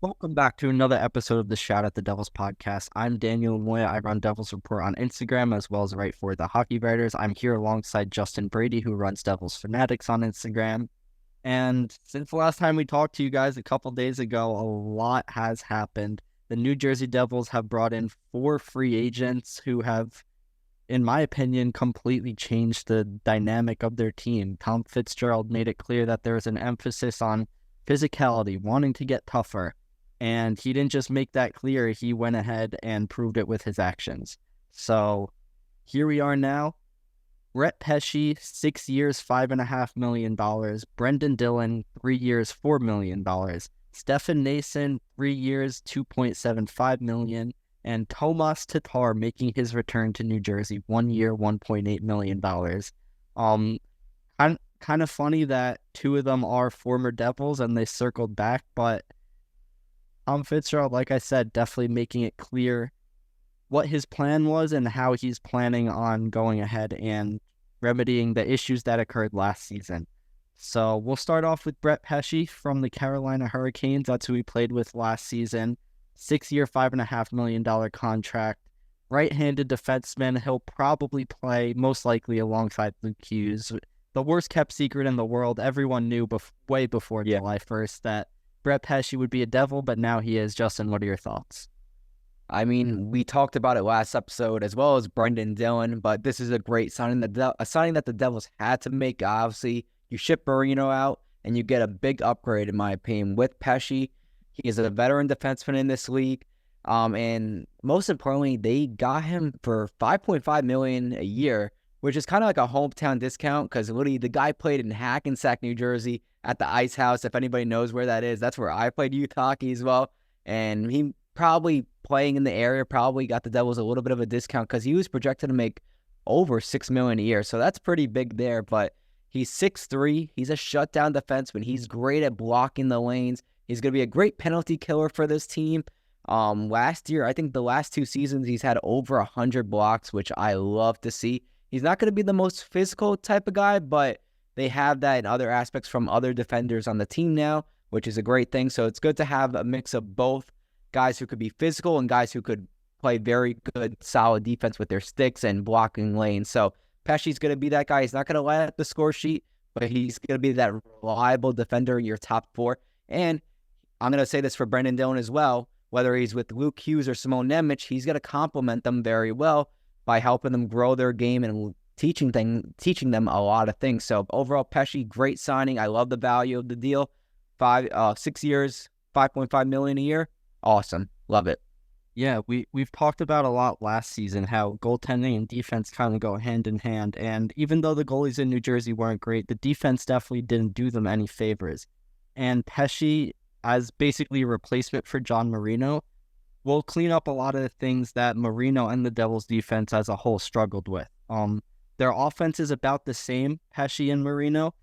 Welcome back to another episode of the Shout at the Devils podcast. I'm Daniel Amoia. I run Devils Report on Instagram as well as write for the Hockey Writers. I'm here alongside Justin Brady, who runs Devils Fanatics on Instagram. And since the last time we talked to you guys a couple days ago, a lot has happened. The New Jersey Devils have brought in 4 free agents who have, in my opinion, completely changed the dynamic of their team. Tom Fitzgerald made it clear that there is an emphasis on physicality, wanting to get tougher. And he didn't just make that clear, he went ahead and proved it with his actions. So here we are now. Brett Pesce, 6 years, $5.5 million. Brendan Dillon, 3 years, $4 million. Stefan Noesen, 3 years, $2.75 million. And Tomas Tatar making his return to New Jersey, 1 year, $1.8 million. Kind of funny that 2 of them are former Devils and they circled back, but Tom Fitzgerald, like I said, definitely making it clear what his plan was and how he's planning on going ahead and remedying the issues that occurred last season. So we'll start off with Brett Pesce from the Carolina Hurricanes. That's who he played with last season. 6 year, $5.5 million contract. Right-handed defenseman. He'll probably play most likely alongside Luke Hughes. The worst kept secret in the world. Everyone knew way before July 1st that Brett Pesce would be a Devil, but now he is. Justin, what are your thoughts? I mean, we talked about it last episode as well as Brendan Dillon, but this is a great signing. A signing that the Devils had to make. Obviously, you ship Marino out and you get a big upgrade, in my opinion, with Pesce. He is a veteran defenseman in this league. And most importantly, they got him for $5.5 million a year, which is kind of like a hometown discount because literally the guy played in Hackensack, New Jersey at the Ice House. If anybody knows where that is, that's where I played youth hockey as well. And he probably playing in the area probably got the Devils a little bit of a discount because he was projected to make over $6 million a year. So that's pretty big there. But he's 6'3". He's a shutdown defenseman. He's great at blocking the lanes. He's going to be a great penalty killer for this team. Last year, I think the last 2 seasons, he's had over 100 blocks, which I love to see. He's not going to be the most physical type of guy, but they have that in other aspects from other defenders on the team now, which is a great thing. So it's good to have a mix of both guys who could be physical and guys who could play very good, solid defense with their sticks and blocking lanes. So Pesce's going to be that guy. He's not going to light up the score sheet, but he's going to be that reliable defender in your top 4. And I'm going to say this for Brendan Dillon as well. Whether he's with Luke Hughes or Simone Nemec, he's going to complement them very well by helping them grow their game and teaching them a lot of things. So overall, Pesce, great signing. I love the value of the deal. 6 years, $5.5 million a year. Awesome. Love it. Yeah, we've talked about a lot last season how goaltending and defense kind of go hand in hand. And even though the goalies in New Jersey weren't great, the defense definitely didn't do them any favors. And Pesce, as basically a replacement for John Marino, will clean up a lot of the things that Marino and the Devils defense as a whole struggled with. Their offense is about the same, Pesce and Marino,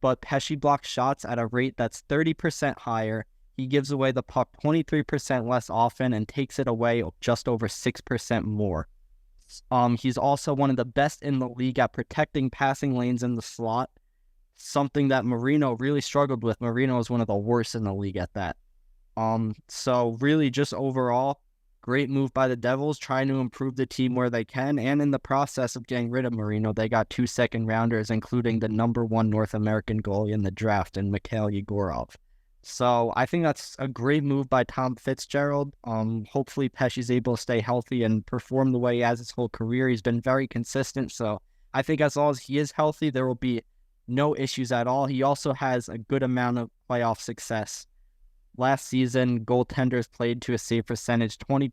but Pesce blocks shots at a rate that's 30% higher. He gives away the puck 23% less often and takes it away just over 6% more. He's also one of the best in the league at protecting passing lanes in the slot, something that Marino really struggled with. Marino is one of the worst in the league at that. So really just overall, great move by the Devils, trying to improve the team where they can. And in the process of getting rid of Marino, they got 2 second-rounders, including the #1 North American goalie in the draft in Mikhail Yegorov. So I think that's a great move by Tom Fitzgerald. Hopefully Pesce's able to stay healthy and perform the way he has his whole career. He's been very consistent. So I think as long as he is healthy, there will be no issues at all. He also has a good amount of playoff success. Last season, goaltenders played to a save percentage 20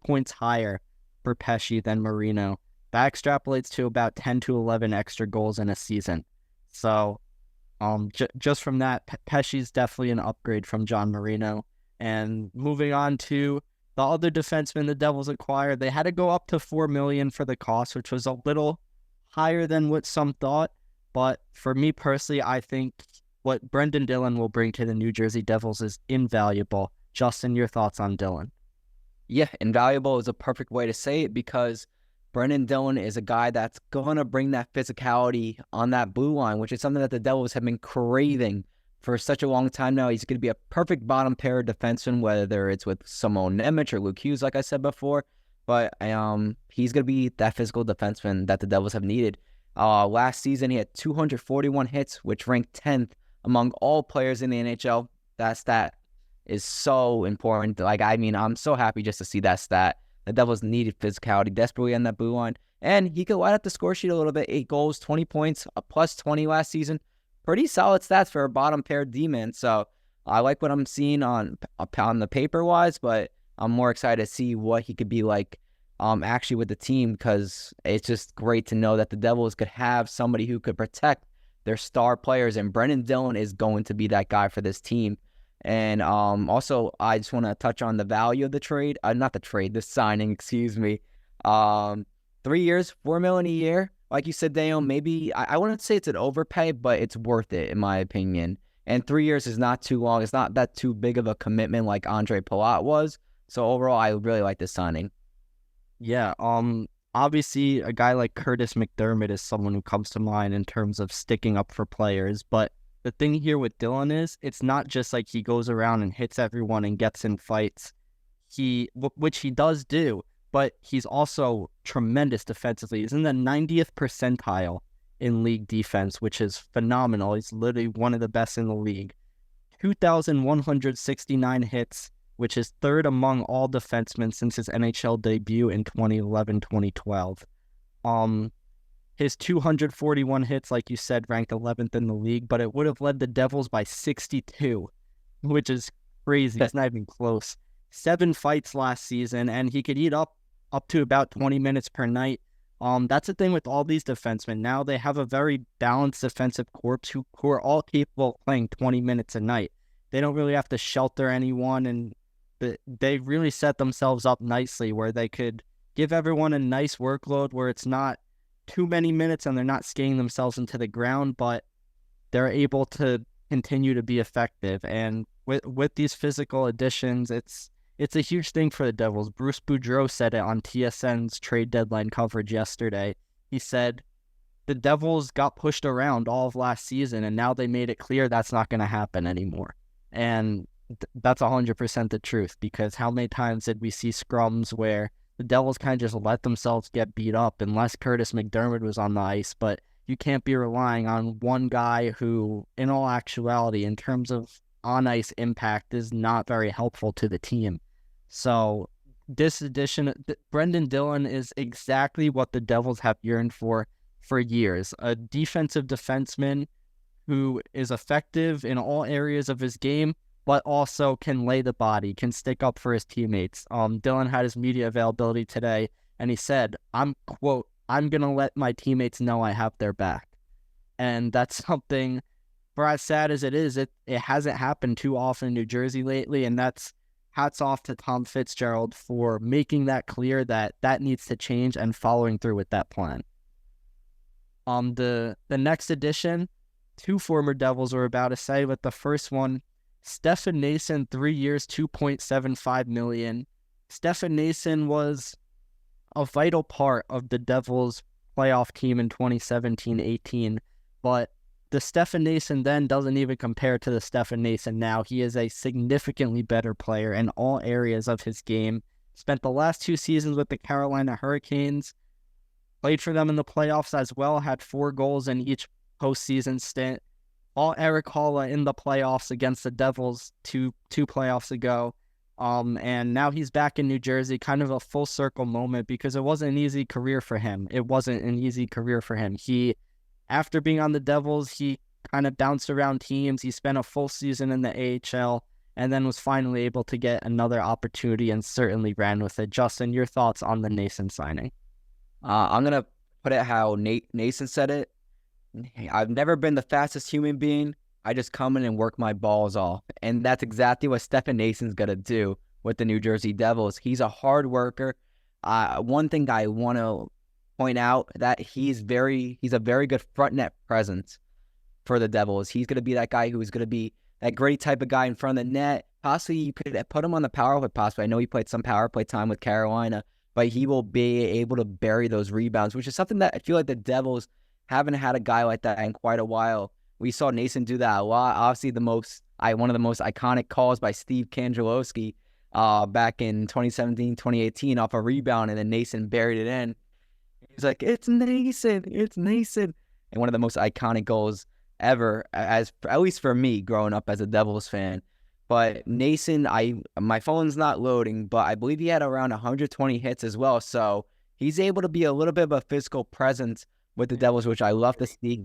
points higher for Pesce than Marino. That extrapolates to about 10 to 11 extra goals in a season. So just from that, Pesce's definitely an upgrade from John Marino. And moving on to the other defenseman the Devils acquired, they had to go up to $4 million for the cost, which was a little higher than what some thought. But for me personally, I think what Brendan Dillon will bring to the New Jersey Devils is invaluable. Justin, your thoughts on Dillon? Yeah, invaluable is a perfect way to say it because Brendan Dillon is a guy that's going to bring that physicality on that blue line, which is something that the Devils have been craving for such a long time now. He's going to be a perfect bottom pair defenseman, whether it's with Simone Nemec or Luke Hughes, like I said before. But he's going to be that physical defenseman that the Devils have needed. Last season, he had 241 hits, which ranked 10th among all players in the NHL. That stat is so important. I'm so happy just to see that stat. The Devils needed physicality desperately on that blue line. And he could light up the score sheet a little bit. 8 goals, 20 points, a plus 20 last season. Pretty solid stats for a bottom pair D-man. So I like what I'm seeing on the paper-wise, but I'm more excited to see what he could be like actually with the team, because it's just great to know that the Devils could have somebody who could protect their star players, and Brendan Dillon is going to be that guy for this team. And also, I just want to touch on the value of the trade. The signing, excuse me. 3 years, $4 million a year. Like you said, Daniel, maybe I wouldn't say it's an overpay, but it's worth it in my opinion. And 3 years is not too long. It's not that too big of a commitment like Andre Palat was. So overall, I really like this signing. Yeah, obviously a guy like Curtis McDermott is someone who comes to mind in terms of sticking up for players, but the thing here with Dillon is it's not just like he goes around and hits everyone and gets in fights, which he does do, but he's also tremendous defensively. He's in the 90th percentile in league defense, which is phenomenal. He's literally one of the best in the league. 2,169 hits, which is third among all defensemen since his NHL debut in 2011-2012. His 241 hits, like you said, ranked 11th in the league, but it would have led the Devils by 62, which is crazy. It's not even close. 7 fights last season, and he could eat up to about 20 minutes per night. That's the thing with all these defensemen. Now they have a very balanced defensive corps who are all capable of playing 20 minutes a night. They don't really have to shelter anyone, and they really set themselves up nicely where they could give everyone a nice workload where it's not too many minutes and they're not skating themselves into the ground, but they're able to continue to be effective. And with these physical additions, it's a huge thing for the Devils. Bruce Boudreau said it on TSN's trade deadline coverage yesterday. He said the Devils got pushed around all of last season, and now they made it clear that's not going to happen anymore. And that's 100% the truth, because how many times did we see scrums where the Devils kind of just let themselves get beat up unless Curtis McDermott was on the ice? But you can't be relying on one guy who, in all actuality, in terms of on-ice impact, is not very helpful to the team. So this addition, Brendan Dillon is exactly what the Devils have yearned for years. A defensive defenseman who is effective in all areas of his game, but also can lay the body, can stick up for his teammates. Dillon had his media availability today, and he said, I'm going to let my teammates know I have their back. And that's something, for as sad as it is, it hasn't happened too often in New Jersey lately, and that's hats off to Tom Fitzgerald for making that clear that needs to change and following through with that plan. The next addition, 2 former Devils were about to say, but the first one, Stefan Noesen, 3 years, $2.75 million. Stefan Noesen was a vital part of the Devils' playoff team in 2017-18, but the Stefan Noesen then doesn't even compare to the Stefan Noesen now. He is a significantly better player in all areas of his game. Spent the last 2 seasons with the Carolina Hurricanes, played for them in the playoffs as well, had 4 goals in each postseason stint. All Eric Halla in the playoffs against the Devils two playoffs ago. And now he's back in New Jersey, kind of a full circle moment, because it wasn't an easy career for him. After being on the Devils, he kind of bounced around teams. He spent a full season in the AHL and then was finally able to get another opportunity and certainly ran with it. Justin, your thoughts on the Noesen signing? I'm going to put it how Noesen said it. I've never been the fastest human being. I just come in and work my balls off. And that's exactly what Stefan Noesen's going to do with the New Jersey Devils. He's a hard worker. One thing I want to point out, that he's a very good front net presence for the Devils. He's going to be that guy who's going to be that great type of guy in front of the net. Possibly you could put him on the power play, possibly. I know he played some power play time with Carolina, but he will be able to bury those rebounds, which is something that I feel like the Devils haven't had a guy like that in quite a while. We saw Nason do that a lot. Obviously, one of the most iconic calls by Steve Kanjolowski back in 2017, 2018 off a rebound, and then Nason buried it in. He's like, "It's Nason, it's Nason," and one of the most iconic goals ever, as at least for me growing up as a Devils fan. But Nason, my phone's not loading, but I believe he had around 120 hits as well. So he's able to be a little bit of a physical presence with the Devils, which I love to see.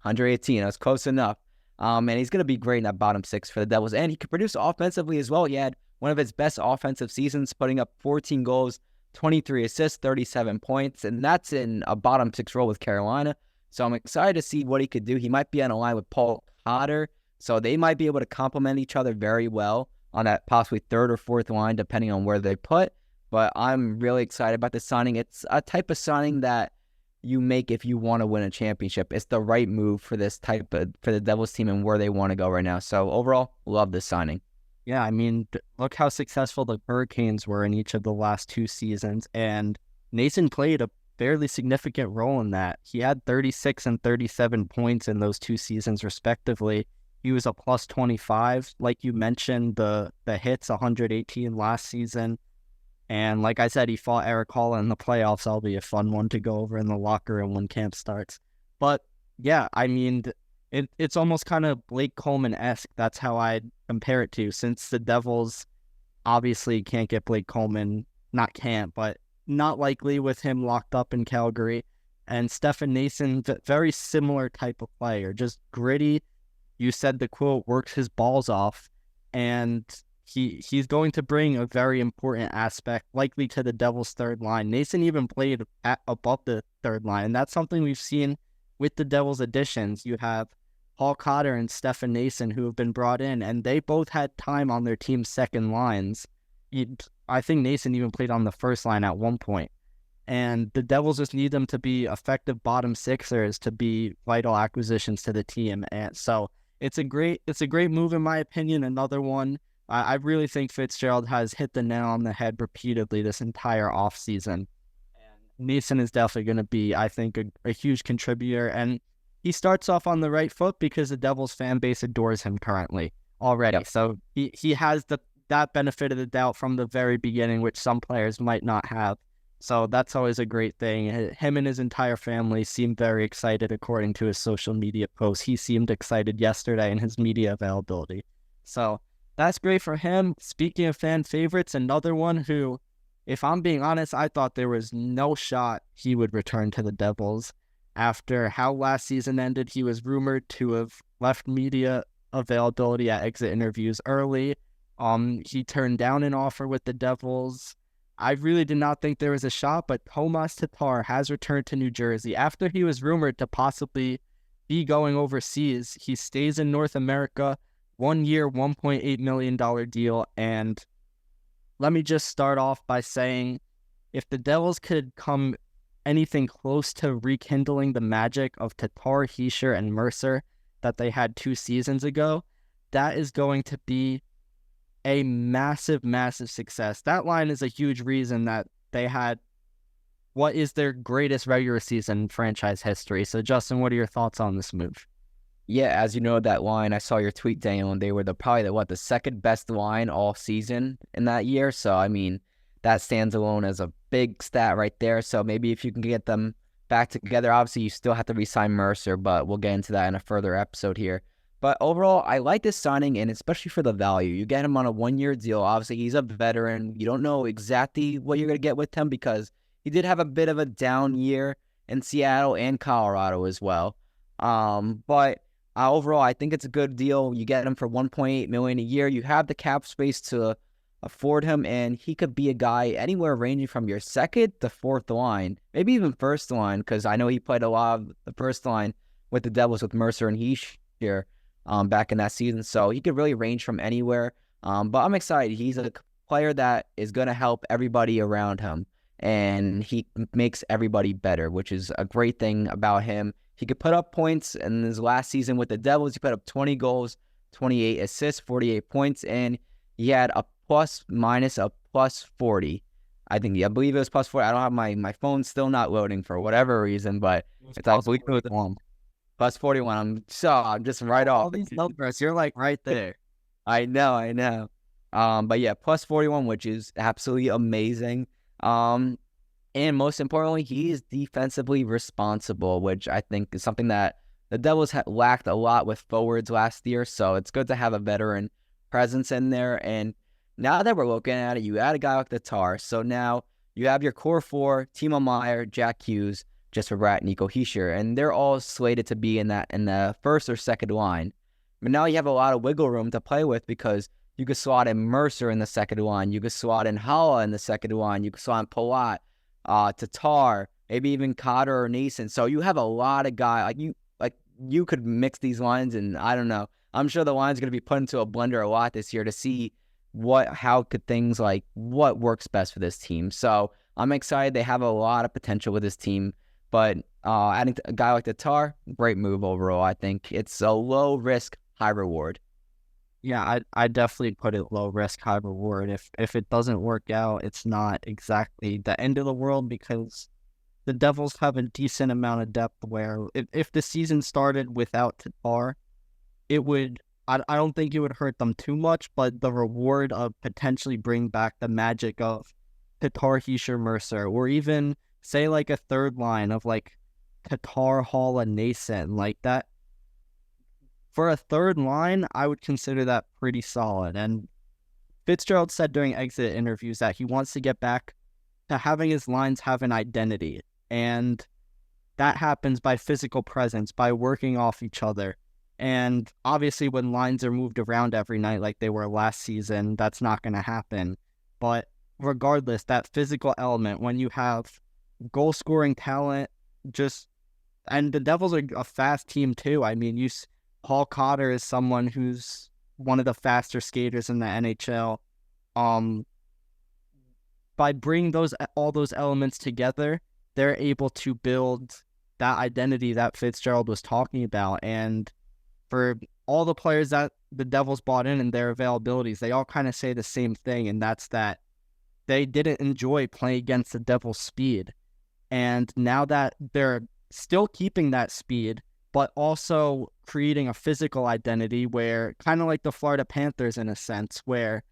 118, that's close enough. And he's going to be great in that bottom six for the Devils. And he could produce offensively as well. He had one of his best offensive seasons, putting up 14 goals, 23 assists, 37 points. And that's in a bottom six role with Carolina. So I'm excited to see what he could do. He might be on a line with Paul Cotter. So they might be able to complement each other very well on that possibly third or fourth line, depending on where they put. But I'm really excited about this signing. It's a type of signing that you make if you want to win a championship. It's the right move for for the Devils team and where they want to go right now. So overall, love this signing. Yeah, I mean, look how successful the Hurricanes were in each of the last 2 seasons, and Nason played a fairly significant role in that. He had 36 and 37 points in those 2 seasons, respectively. He was a plus 25, like you mentioned, the hits, 118 last season. And like I said, he fought Eric Hall in the playoffs. That'll be a fun one to go over in the locker room when camp starts. But yeah, I mean, it's almost kind of Blake Coleman-esque. That's how I'd compare it to, since the Devils obviously can't get Blake Coleman, but not likely with him locked up in Calgary. And Stefan Noesen, very similar type of player, just gritty. You said the quote, works his balls off, and he's going to bring a very important aspect, likely to the Devils' third line. Noesen even played above the third line, and that's something we've seen with the Devils' additions. You have Paul Cotter and Stefan Noesen who have been brought in, and they both had time on their team's second lines. I think Noesen even played on the first line at one point. And the Devils just need them to be effective bottom sixers to be vital acquisitions to the team. And so it's a great move in my opinion. Another one. I really think Fitzgerald has hit the nail on the head repeatedly this entire offseason. And Noesen is definitely going to be, I think, a huge contributor. And he starts off on the right foot because the Devils fan base adores him currently already. Yep. So he has that benefit of the doubt from the very beginning, which some players might not have. So that's always a great thing. Him and his entire family seem very excited according to his social media posts. He seemed excited yesterday in his media availability. So that's great for him. Speaking of fan favorites, another one who, if I'm being honest, I thought there was no shot he would return to the Devils. After how last season ended, he was rumored to have left media availability at exit interviews early. He turned down an offer with the Devils. I really did not think there was a shot, but Tomas Tatar has returned to New Jersey. After he was rumored to possibly be going overseas, he stays in North America, 1 year, $1.8 million deal. And let me just start off by saying, if the Devils could come anything close to rekindling the magic of Tatar, Hischier, and Mercer that they had 2 seasons ago, that is going to be a massive, massive success. That line is a huge reason that they had what is their greatest regular season in franchise history. So, Justin, what are your thoughts on this move? Yeah, as you know, that line, I saw your tweet, Daniel, and they were probably the second best line all season in that year. So, I mean, that stands alone as a big stat right there. So maybe if you can get them back together, obviously you still have to re-sign Mercer, but we'll get into that in a further episode here. But overall, I like this signing, and especially for the value. You get him on a 1-year deal. Obviously, he's a veteran. You don't know exactly what you're going to get with him because he did have a bit of a down year in Seattle and Colorado as well. But overall, I think it's a good deal. You get him for $1.8 million a year. You have the cap space to afford him, and he could be a guy anywhere ranging from your second to fourth line, maybe even first line, because I know he played a lot of the first line with the Devils with Mercer and Hischier back in that season. So he could really range from anywhere. But I'm excited. He's a player that is going to help everybody around him, and he makes everybody better, which is a great thing about him. He could put up points. In his last season with the Devils, he put up 20 goals, 28 assists, 48 points, and he had a plus 40. I believe it was plus 40. I don't have my phone still not loading for whatever reason, but I believe it was Plus 41. I'm just right All off. these numbers, you're like right there. I know. But yeah, plus 41, which is absolutely amazing. And most importantly, he is defensively responsible, which I think is something that the Devils lacked a lot with forwards last year. So it's good to have a veteran presence in there. And now that we're looking at it, you add a guy like Tatar. So now you have your core four: Timo Meier, Jack Hughes, Jesper Bratt, Nico Hischier, and they're all slated to be in the first or second line. But now you have a lot of wiggle room to play with because you could slot in Mercer in the second line, you could slot in Haula in the second line, you could slot in Palat, Tatar, maybe even Cotter or Noesen. So you have a lot of guys you could mix these lines, and I don't know. I'm sure the line's going to be put into a blender a lot this year to see how could things like what works best for this team. So I'm excited. They have a lot of potential with this team, but adding a guy like Tatar, great move overall. I think it's a low risk, high reward. Yeah, I definitely put it low risk, high reward. If it doesn't work out, it's not exactly the end of the world because the Devils have a decent amount of depth where if the season started without Tatar, I don't think it would hurt them too much, but the reward of potentially bring back the magic of Tatar, Hischier, Mercer, or even say like a third line of like Tatar, Hall, and Noesen, like that. For a third line, I would consider that pretty solid. And Fitzgerald said during exit interviews that he wants to get back to having his lines have an identity. And that happens by physical presence, by working off each other. And obviously when lines are moved around every night like they were last season, that's not going to happen. But regardless, that physical element, when you have goal-scoring talent, and the Devils are a fast team too. I mean, Paul Cotter is someone who's one of the faster skaters in the NHL. By bringing all those elements together, they're able to build that identity that Fitzgerald was talking about. And for all the players that the Devils bought in and their availabilities, they all kind of say the same thing, and that's that they didn't enjoy playing against the Devils' speed. And now that they're still keeping that speed, but also creating a physical identity where, kind of like the Florida Panthers in a sense, where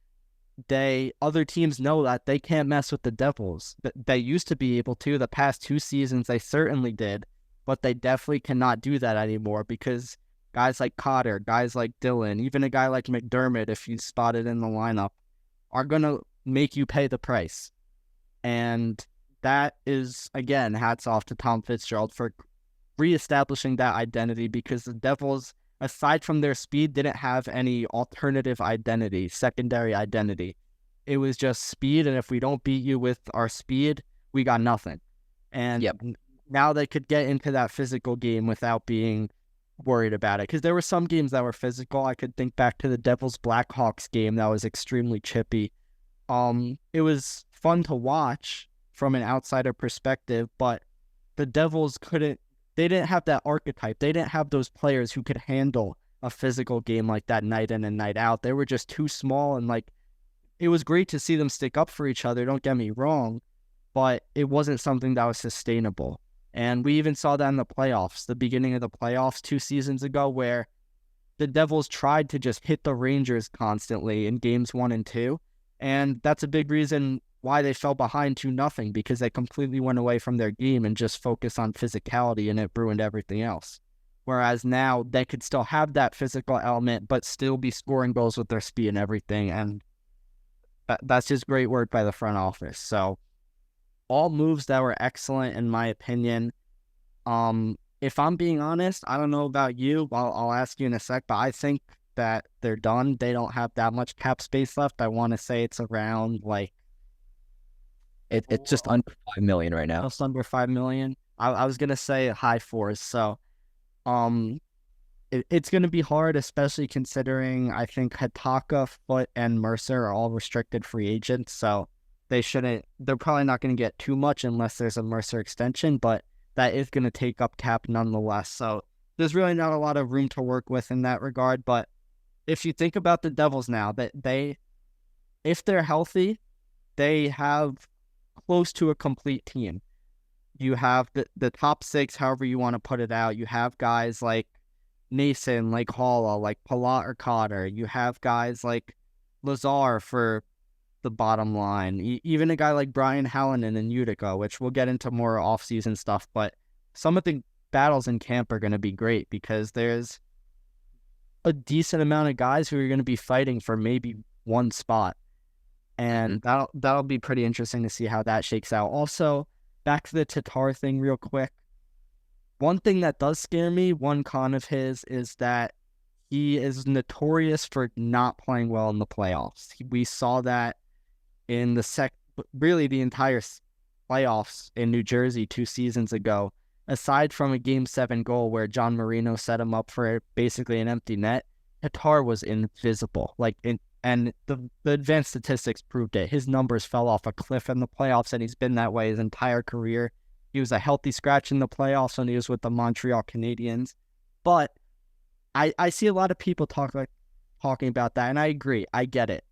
other teams know that they can't mess with the Devils. They used to be able to. The past 2 seasons, they certainly did, but they definitely cannot do that anymore because guys like Cotter, guys like Dillon, even a guy like McDermott, if he's spotted in the lineup, are going to make you pay the price. And that is, again, hats off to Tom Fitzgerald for reestablishing that identity because the Devils, aside from their speed, didn't have any alternative identity, secondary identity. It was just speed, and if we don't beat you with our speed, we got nothing. And now they could get into that physical game without being worried about it. Because there were some games that were physical. I could think back to the Devils Blackhawks game that was extremely chippy. It was fun to watch from an outsider perspective, but the Devils they didn't have that archetype. They didn't have those players who could handle a physical game like that night in and night out. They were just too small, and it was great to see them stick up for each other, don't get me wrong, but it wasn't something that was sustainable. And we even saw that in the playoffs, the beginning of the playoffs 2 seasons ago, where the Devils tried to just hit the Rangers constantly in games 1 and 2. And that's a big reason why they fell behind 2-0, because they completely went away from their game and just focused on physicality, and it ruined everything else. Whereas now they could still have that physical element, but still be scoring goals with their speed and everything. And that's just great work by the front office. So all moves that were excellent in my opinion. If I'm being honest, I don't know about you. I'll ask you in a sec, but I think that they're done. They don't have that much cap space left. I want to say it's around it's just under $5 million right now. Just under $5 million. I was gonna say high 4s. So, it's gonna be hard, especially considering I think Hataka, Foote, and Mercer are all restricted free agents. So they're probably not gonna get too much unless there's a Mercer extension, but that is gonna take up cap nonetheless. So there's really not a lot of room to work with in that regard. But if you think about the Devils now, that if they're healthy, they have close to a complete team. You have the top six, however you want to put it out. You have guys like Nason, like Halla, like Palat or Cotter. You have guys like Lazar for the bottom line. Even a guy like Brian Hallinan in Utica, which we'll get into more offseason stuff. But some of the battles in camp are going to be great because there's a decent amount of guys who are going to be fighting for maybe one spot. And that'll be pretty interesting to see how that shakes out. Also, back to the Tatar thing real quick. One thing that does scare me, one con of his, is that he is notorious for not playing well in the playoffs. We saw that in really the entire playoffs in New Jersey 2 seasons ago. Aside from a Game 7 goal where John Marino set him up for basically an empty net, Tatar was invisible. And the advanced statistics proved it. His numbers fell off a cliff in the playoffs, and he's been that way his entire career. He was a healthy scratch in the playoffs when he was with the Montreal Canadiens. But I see a lot of people talking about that, and I agree. I get it.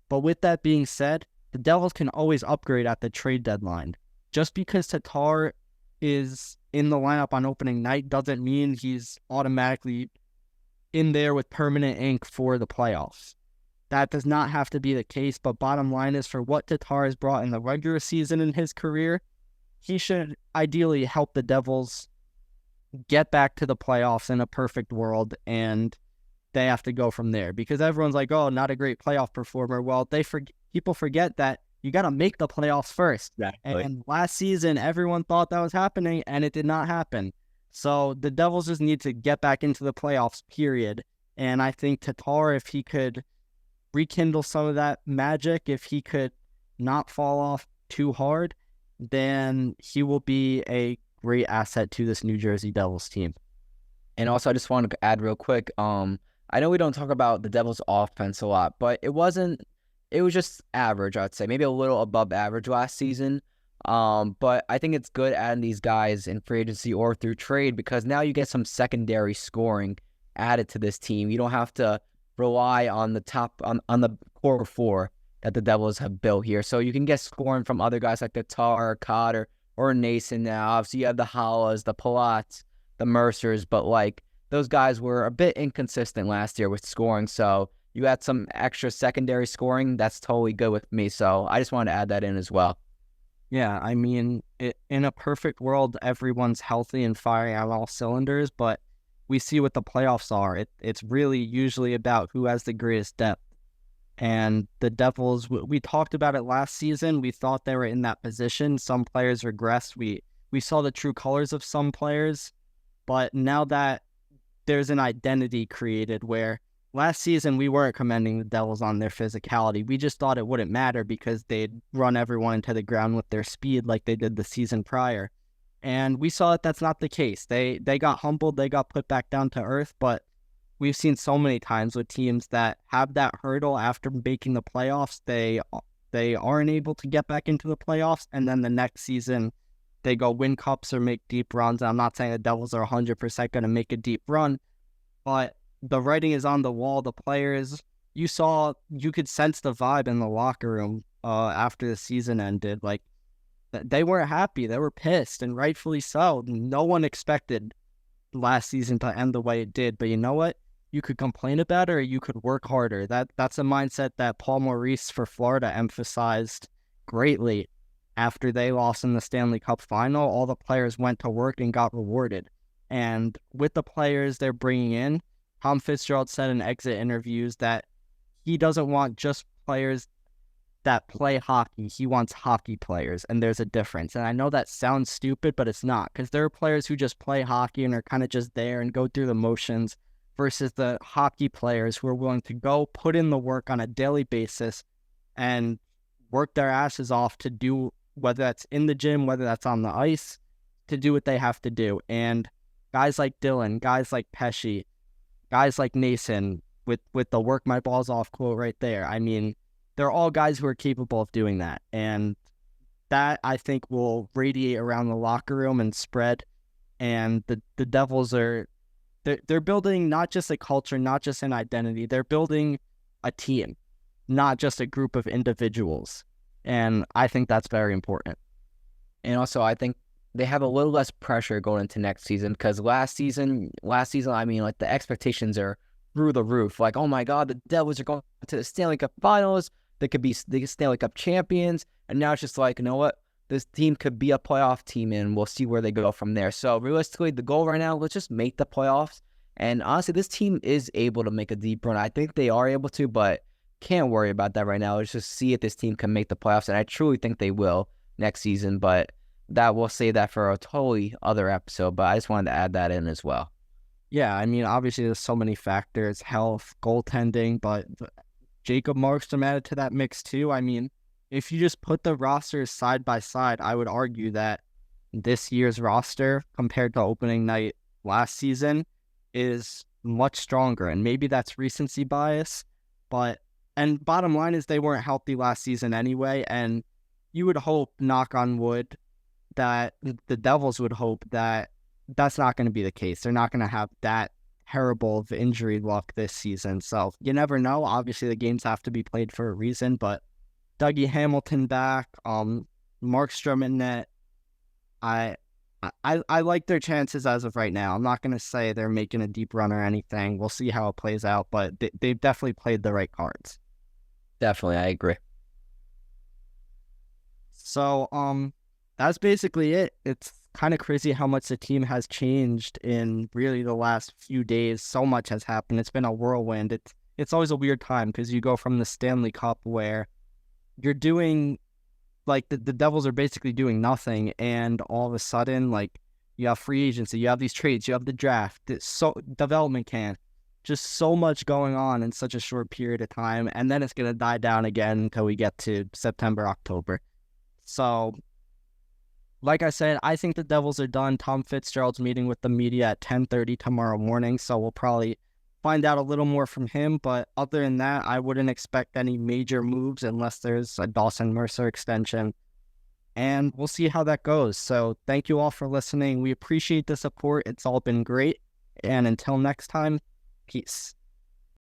But with that being said, the Devils can always upgrade at the trade deadline. Just because Tatar is in the lineup on opening night doesn't mean he's automatically in there with permanent ink for the playoffs. That does not have to be the case, but bottom line is for what Tatar has brought in the regular season in his career, he should ideally help the Devils get back to the playoffs in a perfect world, and they have to go from there. Because everyone's like, oh, not a great playoff performer. Well, people forget that you got to make the playoffs first. Exactly. And last season, everyone thought that was happening, and it did not happen. So the Devils just need to get back into the playoffs, period. And I think Tatar, if he could rekindle some of that magic, if he could not fall off too hard, then he will be a great asset to this New Jersey Devils team. And also, I just wanted to add real quick, I know we don't talk about the Devils offense a lot, but it was just average, I'd say, maybe a little above average last season. But I think it's good adding these guys in free agency or through trade because now you get some secondary scoring added to this team. You don't have to rely on the core four that the Devils have built here. So you can get scoring from other guys like Tatar, Cotter, or Nason now. Obviously, you have the Hallas, the Palats, the Mercers, but those guys were a bit inconsistent last year with scoring. So you had some extra secondary scoring. That's totally good with me. So I just wanted to add that in as well. Yeah, I mean, in a perfect world, everyone's healthy and firing on all cylinders, but we see what the playoffs are. It's really usually about who has the greatest depth. And the Devils, we talked about it last season. We thought they were in that position. Some players regressed. We saw the true colors of some players. But now that there's an identity created where last season we weren't commending the Devils on their physicality. We just thought it wouldn't matter because they'd run everyone into the ground with their speed like they did the season prior. And we saw that that's not the case. They got humbled. They got put back down to earth. But we've seen so many times with teams that have that hurdle after making the playoffs, they aren't able to get back into the playoffs, and then the next season they go win cups or make deep runs. I'm not saying the Devils are 100% going to make a deep run, but the writing is on the wall. The players, you could sense the vibe in the locker room after the season ended. They weren't happy. They were pissed, and rightfully so. No one expected last season to end the way it did, but you know what? You could complain about it or you could work harder. That's a mindset that Paul Maurice for Florida emphasized greatly. After they lost in the Stanley Cup final, all the players went to work and got rewarded. And with the players they're bringing in, Tom Fitzgerald said in exit interviews that he doesn't want just players that play hockey. He wants hockey players, and there's a difference. And I know that sounds stupid, but it's not, because there are players who just play hockey and are kind of just there and go through the motions versus the hockey players who are willing to go put in the work on a daily basis and work their asses off to do, whether that's in the gym, whether that's on the ice, to do what they have to do. And guys like Dillon, guys like Pesce, guys like Nason, with the work my balls off quote right there. I mean, they're all guys who are capable of doing that. And that, I think, will radiate around the locker room and spread. And the Devils they're building not just a culture, not just an identity. They're building a team, not just a group of individuals. And I think that's very important. And also, I think they have a little less pressure going into next season because last season, I mean, like the expectations are through the roof. Like, oh my God, the Devils are going to the Stanley Cup Finals. They could Stanley Cup champions, and now it's just like, you know what? This team could be a playoff team, and we'll see where they go from there. So realistically, the goal right now, let's just make the playoffs. And honestly, this team is able to make a deep run. I think they are able to, but can't worry about that right now. Let's just see if this team can make the playoffs, and I truly think they will next season. But that we'll save that for a totally other episode. But I just wanted to add that in as well. Yeah, I mean, obviously there's so many factors, health, goaltending, but Jacob Markstrom added to that mix too. I mean, if you just put the rosters side by side, I would argue that this year's roster compared to opening night last season is much stronger. And maybe that's recency bias, and bottom line is they weren't healthy last season anyway. And you would hope, knock on wood, that the Devils would hope that that's not going to be the case. They're not going to have that terrible of injury luck this season. So you never know. Obviously, the games have to be played for a reason, but Dougie Hamilton back, Markstrom in net. I like their chances as of right now. I'm not going to say they're making a deep run or anything. We'll see how it plays out, but they've definitely played the right cards. Definitely, I agree. So, that's basically it. It's kind of crazy how much the team has changed in really the last few days. So much has happened. It's been a whirlwind. It's always a weird time because you go from the Stanley Cup where you're doing, like, the Devils are basically doing nothing, and all of a sudden, like, you have free agency, you have these trades, you have the draft, so development camp, just so much going on in such a short period of time, and then it's going to die down again until we get to September, October. So, like I said, I think the Devils are done. Tom Fitzgerald's meeting with the media at 10:30 tomorrow morning, so we'll probably find out a little more from him. But other than that, I wouldn't expect any major moves unless there's a Dawson Mercer extension. And we'll see how that goes. So thank you all for listening. We appreciate the support. It's all been great. And until next time, peace.